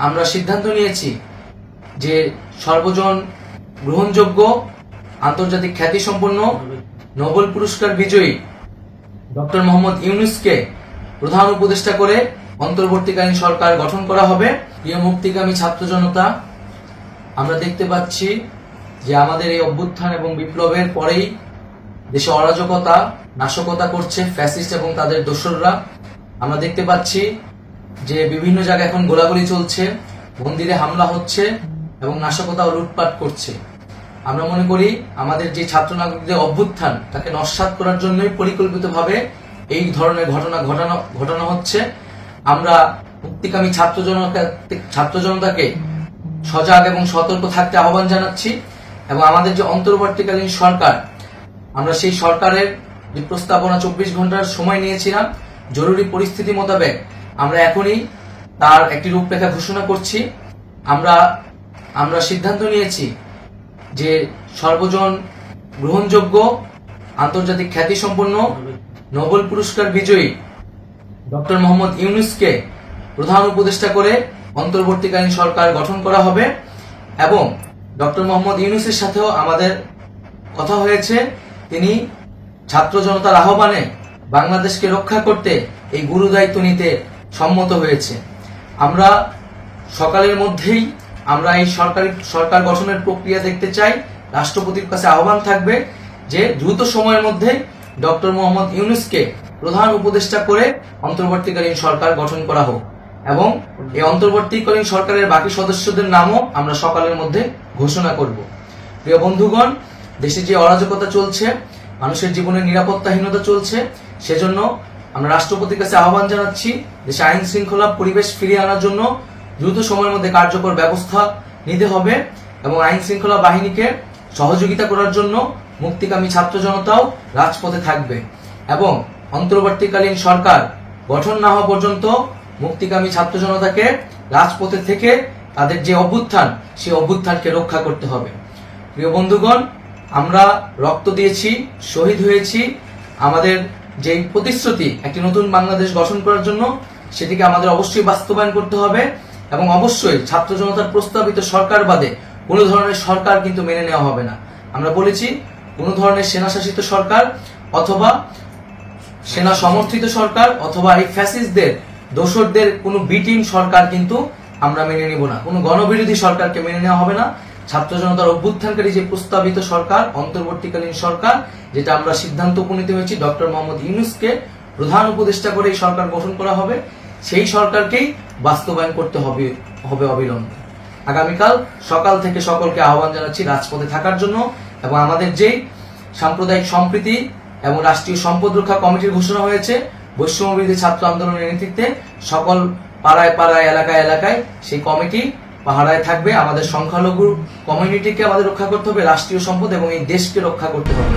আমরা সিদ্ধান্ত নিয়েছি যে সর্বজন গ্রহণযোগ্য আন্তর্জাতিক খ্যাতিসম্পন্ন নোবেল পুরস্কার বিজয়ী ডক্টর মোহাম্মদ ইউনূসকে প্রধান উপদেষ্টা করে অন্তর্বর্তীকালীন সরকার গঠন করা হবে। প্রিয় মুক্তিকামী ছাত্র জনতা, আমরা দেখতে পাচ্ছি যে আমাদের এই অভ্যুত্থান এবং বিপ্লবের পরেই দেশে অরাজকতা নাশকতা করছে ফ্যাসিস্ট এবং তাদের দোসররা। আমরা দেখতে পাচ্ছি যে বিভিন্ন জায়গায় এখন গোলাগুলি চলছে, মন্দিরে হামলা হচ্ছে এবং নাশকতা ও লুটপাট করছে। আমরা মনে করি আমাদের যে ছাত্র নাগরিকদের অভ্যুত্থান তাকে নস্যাৎ করার জন্যই পরিকল্পিতভাবে এই ধরনের ঘটনা ঘটানো হচ্ছে। আমরা মুক্তিকামী ছাত্র জনতাকে সজাগ এবং সতর্ক থাকতে আহ্বান জানাচ্ছি এবং আমাদের যে অন্তর্বর্তীকালীন সরকার, আমরা সেই সরকারের যে প্রস্তাবনা 24 ঘন্টার সময় নিয়েছিলাম, জরুরি পরিস্থিতি মোতাবেক আমরা এখনই তার একটি রূপরেখা ঘোষণা করছি। আমরা সিদ্ধান্ত নিয়েছি যে সর্বজন গ্রহণযোগ্য আন্তর্জাতিক খ্যাতিসম্পন্ন নোবেল পুরস্কার বিজয়ী ডক্টর মোহাম্মদ ইউনূসকে প্রধান উপদেষ্টা করে অন্তর্বর্তীকালীন সরকার গঠন করা হবে এবং ডক্টর মোহাম্মদ ইউনূসের সাথেও আমাদের কথা হয়েছে। তিনি ছাত্র জনতার আহ্বানে বাংলাদেশকে রক্ষা করতে এই গুরু দায়িত্ব নিতে সম্মত হয়েছে। আমরা সকালের মধ্যেই আমরা এই সরকার গঠনের প্রক্রিয়া দেখতে চাই। রাষ্ট্রপতির কাছে আহ্বান থাকবে যে দ্রুত সময়ের মধ্যে ডক্টর মোহাম্মদ ইউনূসকে প্রধান উপদেষ্টা করে অন্তর্বর্তীকালীন সরকার গঠন করা হোক এবং এই অন্তর্বর্তীকালীন সরকারের বাকি সদস্যদের নামও আমরা সকালের মধ্যে ঘোষণা করব। প্রিয় বন্ধুগণ, দেশে যে অরাজকতা চলছে, মানুষের জীবনের নিরাপত্তাহীনতা চলছে, সেজন্য আমরা রাষ্ট্রপতির কাছে আহ্বান জানাচ্ছি দেশে আইন শৃঙ্খলা পরিবেশ ফিরিয়ে আনার জন্য দ্রুত সময়ের মধ্যে কার্যকর ব্যবস্থা নিতে হবে এবং আইন শৃঙ্খলা বাহিনীকে সহযোগিতা করার জন্য মুক্তিকামী ছাত্র জনতাও রাজপথে থাকবে এবং অন্তর্বর্তীকালীন সরকার গঠন না হওয়া পর্যন্ত মুক্তিকামী ছাত্র জনতাকে রাজপথে থেকে তাদের যে অভ্যুত্থান, সেই অভ্যুত্থানকে রক্ষা করতে হবে। প্রিয় বন্ধুগণ, আমরা রক্ত দিয়েছি, শহীদ হয়েছি। আমাদের যে প্রতিশ্রুতি একটি নতুন বাংলাদেশ গঠন করার জন্য, সেটিকে আমাদের অবশ্যই বাস্তবায়ন করতে হবে এবং অবশ্যই ছাত্র জনতার প্রস্তাবিত সরকার বাদে কোনো ধরনের সরকার কিন্তু মেনে নেওয়া হবে না। আমরা বলেছি কোনো ধরনের সেনাশাসিত সরকার অথবা সেনা সমর্থিত সরকার অথবা এই ফ্যাসিস্টদের দোসরদের কোনো বিটিম সরকার কিন্তু আমরা মেনে নিব না। কোনো গণবিরোধী সরকারকে মেনে নেওয়া হবে না। ছাত্র জনতার অভ্যুত্থানকারী যে প্রস্তাবিত সরকার, অন্তর্বর্তীকালীন সরকার, যেটা আমরা সিদ্ধান্ত উপনীত হয়েছি ডক্টর মোহাম্মদ ইউনূসকে প্রধান উপদেষ্টা করে এই সরকার গঠন করা হবে, সেই সরকারকেই বাস্তবায়ন করতে হবে অবিলম্বে। আগামীকাল সকাল থেকে সকলকে আহ্বান জানাচ্ছি রাজপথে থাকার জন্য এবং আমাদের যেই সাম্প্রদায়িক সম্প্রীতি এবং রাষ্ট্রীয় সম্পদ রক্ষা কমিটির ঘোষণা হয়েছে বৈষম্যবিরোধী ছাত্র আন্দোলনের নেতৃত্বে, সকল পাড়ায় পাড়ায় এলাকায় এলাকায় সেই কমিটি পাহারায় থাকবে। আমাদের সংখ্যালঘু কমিউনিটিকে আমাদের রক্ষা করতে হবে, রাষ্ট্রীয় সম্পদ এবং এই দেশকে রক্ষা করতে হবে।